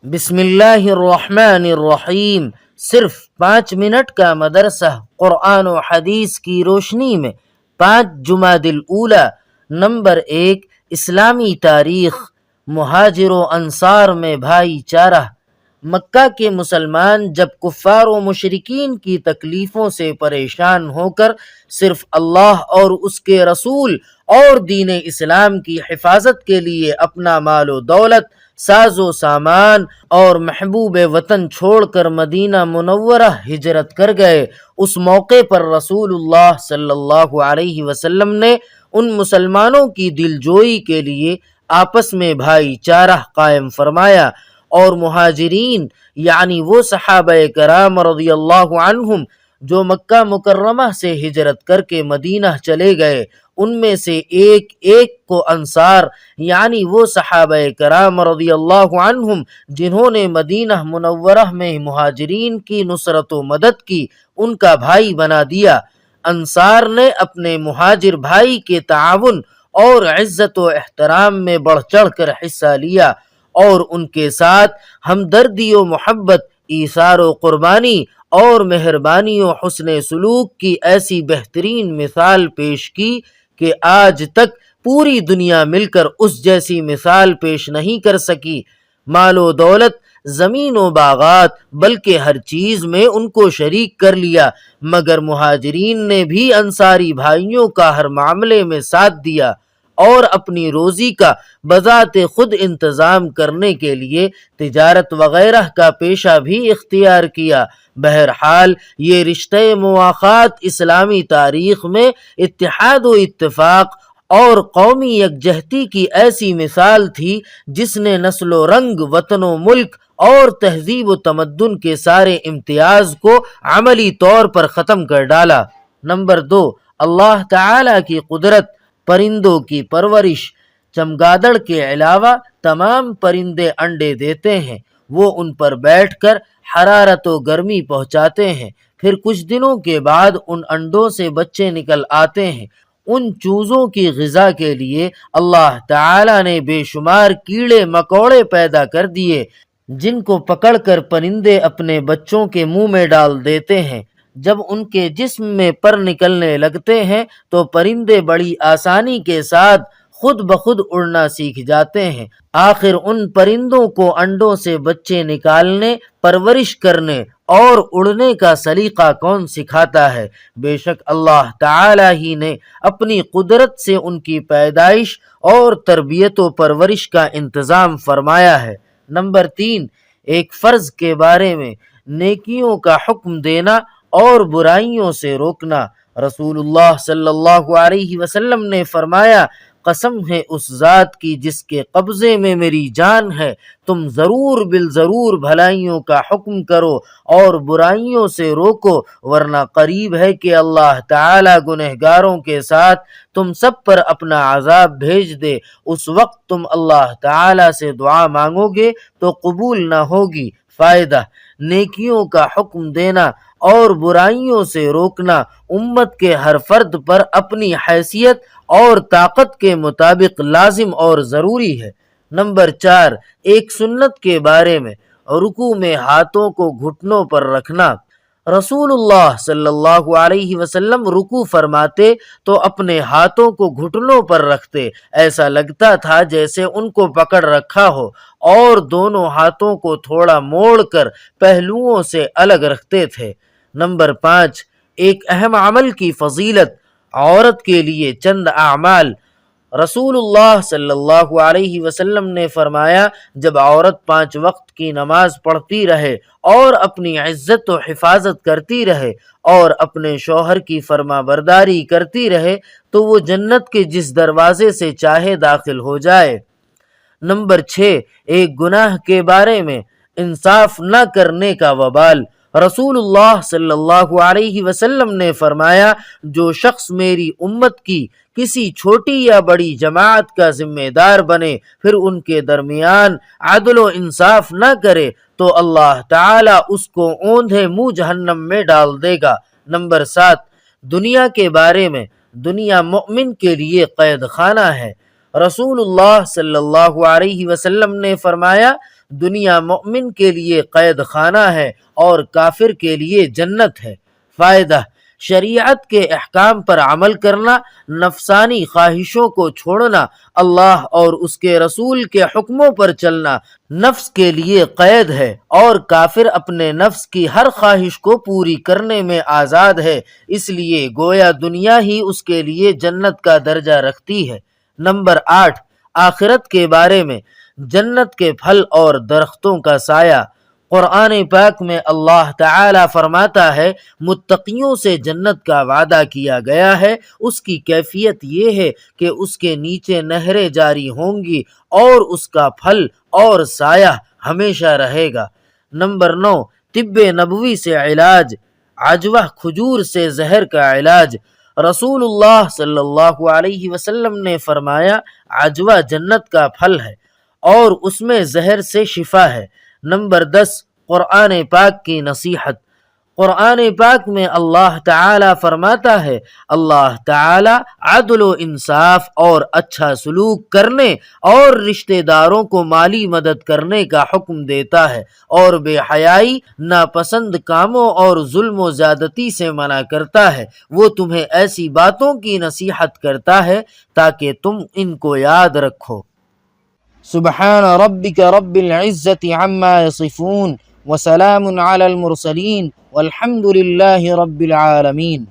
بسم اللہ الرحمن الرحیم۔ صرف 5 منٹ کا مدرسہ قرآن و حدیث کی روشنی میں 5 جمادی الاولیٰ۔ نمبر 1، اسلامی تاریخ۔ مہاجر و انصار میں بھائی چارہ۔ مکہ کے مسلمان جب کفار و مشرکین کی تکلیفوں سے پریشان ہو کر صرف اللہ اور اس کے رسول اور دین اسلام کی حفاظت کے لیے اپنا مال و دولت، ساز و سامان اور محبوب وطن چھوڑ کر مدینہ منورہ ہجرت کر گئے، اس موقع پر رسول اللہ صلی اللہ علیہ وسلم نے ان مسلمانوں کی دلجوئی کے لیے آپس میں بھائی چارہ قائم فرمایا، اور مہاجرین یعنی وہ صحابہ کرام رضی اللہ عنہم جو مکہ مکرمہ سے ہجرت کر کے مدینہ چلے گئے، ان میں سے ایک ایک کو انصار یعنی وہ صحابہ کرام رضی اللہ عنہم جنہوں نے مدینہ منورہ میں مہاجرین کی نصرت و مدد کی، ان کا بھائی بنا دیا۔ انصار نے اپنے مہاجر بھائی کے تعاون اور عزت و احترام میں بڑھ چڑھ کر حصہ لیا، اور ان کے ساتھ ہمدردی و محبت، ایثار و قربانی اور مہربانی و حسن سلوک کی ایسی بہترین مثال پیش کی کہ آج تک پوری دنیا مل کر اس جیسی مثال پیش نہیں کر سکی۔ مال و دولت، زمین و باغات، بلکہ ہر چیز میں ان کو شریک کر لیا، مگر مہاجرین نے بھی انصاری بھائیوں کا ہر معاملے میں ساتھ دیا اور اپنی روزی کا بذات خود انتظام کرنے کے لیے تجارت وغیرہ کا پیشہ بھی اختیار کیا۔ بہرحال یہ رشتہ مواخات اسلامی تاریخ میں اتحاد و اتفاق اور قومی یکجہتی کی ایسی مثال تھی جس نے نسل و رنگ، وطن و ملک اور تہذیب و تمدن کے سارے امتیاز کو عملی طور پر ختم کر ڈالا۔ نمبر 2، اللہ تعالی کی قدرت۔ پرندوں کی پرورش۔ چمگادڑ کے علاوہ تمام پرندے انڈے دیتے ہیں، وہ ان پر بیٹھ کر حرارت و گرمی پہنچاتے ہیں، پھر کچھ دنوں کے بعد ان انڈوں سے بچے نکل آتے ہیں۔ ان چوزوں کی غذا کے لیے اللہ تعالی نے بے شمار کیڑے مکوڑے پیدا کر دیے جن کو پکڑ کر پرندے اپنے بچوں کے منہ میں ڈال دیتے ہیں۔ جب ان کے جسم میں پر نکلنے لگتے ہیں تو پرندے بڑی آسانی کے ساتھ خود بخود اڑنا سیکھ جاتے ہیں۔ آخر ان پرندوں کو انڈوں سے بچے نکالنے، پرورش کرنے اور اڑنے کا سلیقہ کون سکھاتا ہے؟ بے شک اللہ تعالی ہی نے اپنی قدرت سے ان کی پیدائش اور تربیت و پرورش کا انتظام فرمایا ہے۔ نمبر 3، ایک فرض کے بارے میں نیکیوں کا حکم دینا اور برائیوں سے روکنا۔ رسول اللہ صلی اللہ علیہ وسلم نے فرمایا، قسم ہے اس ذات کی جس کے قبضے میں میری جان ہے، تم ضرور بالضرور بھلائیوں کا حکم کرو اور برائیوں سے روکو، ورنہ قریب ہے کہ اللہ تعالی گنہگاروں کے ساتھ تم سب پر اپنا عذاب بھیج دے۔ اس وقت تم اللہ تعالی سے دعا مانگو گے تو قبول نہ ہوگی۔ فائدہ: نیکیوں کا حکم دینا اور برائیوں سے روکنا امت کے ہر فرد پر اپنی حیثیت اور طاقت کے مطابق لازم اور ضروری ہے۔ نمبر 4، ایک سنت کے بارے میں رکوع میں ہاتھوں کو گھٹنوں پر رکھنا۔ رسول اللہ صلی اللہ علیہ وسلم رکوع فرماتے تو اپنے ہاتھوں کو گھٹنوں پر رکھتے، ایسا لگتا تھا جیسے ان کو پکڑ رکھا ہو، اور دونوں ہاتھوں کو تھوڑا موڑ کر پہلوؤں سے الگ رکھتے تھے۔ نمبر 5، ایک اہم عمل کی فضیلت۔ عورت کے لیے چند اعمال۔ رسول اللہ صلی اللہ علیہ وسلم نے فرمایا، جب عورت 5 وقت کی نماز پڑھتی رہے اور اپنی عزت و حفاظت کرتی رہے اور اپنے شوہر کی فرما برداری کرتی رہے تو وہ جنت کے جس دروازے سے چاہے داخل ہو جائے۔ نمبر 6، ایک گناہ کے بارے میں انصاف نہ کرنے کا وبال۔ رسول اللہ صلی اللہ علیہ وسلم نے فرمایا، جو شخص میری امت کی کسی چھوٹی یا بڑی جماعت کا ذمہ دار بنے پھر ان کے درمیان عدل و انصاف نہ کرے تو اللہ تعالی اس کو اوندھے منہ جہنم میں ڈال دے گا۔ نمبر 7، دنیا کے بارے میں دنیا مومن کے لیے قید خانہ ہے۔ رسول اللہ صلی اللہ علیہ وسلم نے فرمایا، دنیا مومن کے لیے قید خانہ ہے اور کافر کے لیے جنت ہے۔ فائدہ: شریعت کے احکام پر عمل کرنا، نفسانی خواہشوں کو چھوڑنا، اللہ اور اس کے رسول کے حکموں پر چلنا نفس کے لیے قید ہے، اور کافر اپنے نفس کی ہر خواہش کو پوری کرنے میں آزاد ہے، اس لیے گویا دنیا ہی اس کے لیے جنت کا درجہ رکھتی ہے۔ نمبر 8، آخرت کے بارے میں، جنت کے پھل اور درختوں کا سایہ۔ قرآن پاک میں اللہ تعالی فرماتا ہے متقیوں سے جنت کا وعدہ کیا گیا ہے، اس کی کیفیت یہ ہے کہ اس کے نیچے نہریں جاری ہوں گی اور اس کا پھل اور سایہ ہمیشہ رہے گا۔ نمبر 9، طب نبوی سے علاج۔ عجوہ کھجور سے زہر کا علاج۔ رسول اللہ صلی اللہ علیہ وسلم نے فرمایا عجوہ جنت کا پھل ہے اور اس میں زہر سے شفا ہے۔ نمبر 10، قرآن پاک کی نصیحت۔ قرآن پاک میں اللہ تعالی فرماتا ہے اللہ تعالی عدل و انصاف اور اچھا سلوک کرنے اور رشتہ داروں کو مالی مدد کرنے کا حکم دیتا ہے، اور بے حیائی، ناپسند کاموں اور ظلم و زیادتی سے منع کرتا ہے۔ وہ تمہیں ایسی باتوں کی نصیحت کرتا ہے تاکہ تم ان کو یاد رکھو۔ سبحان ربک رب العزت عما یصفون وسلام علی المرسلین والحمد للہ رب العالمین۔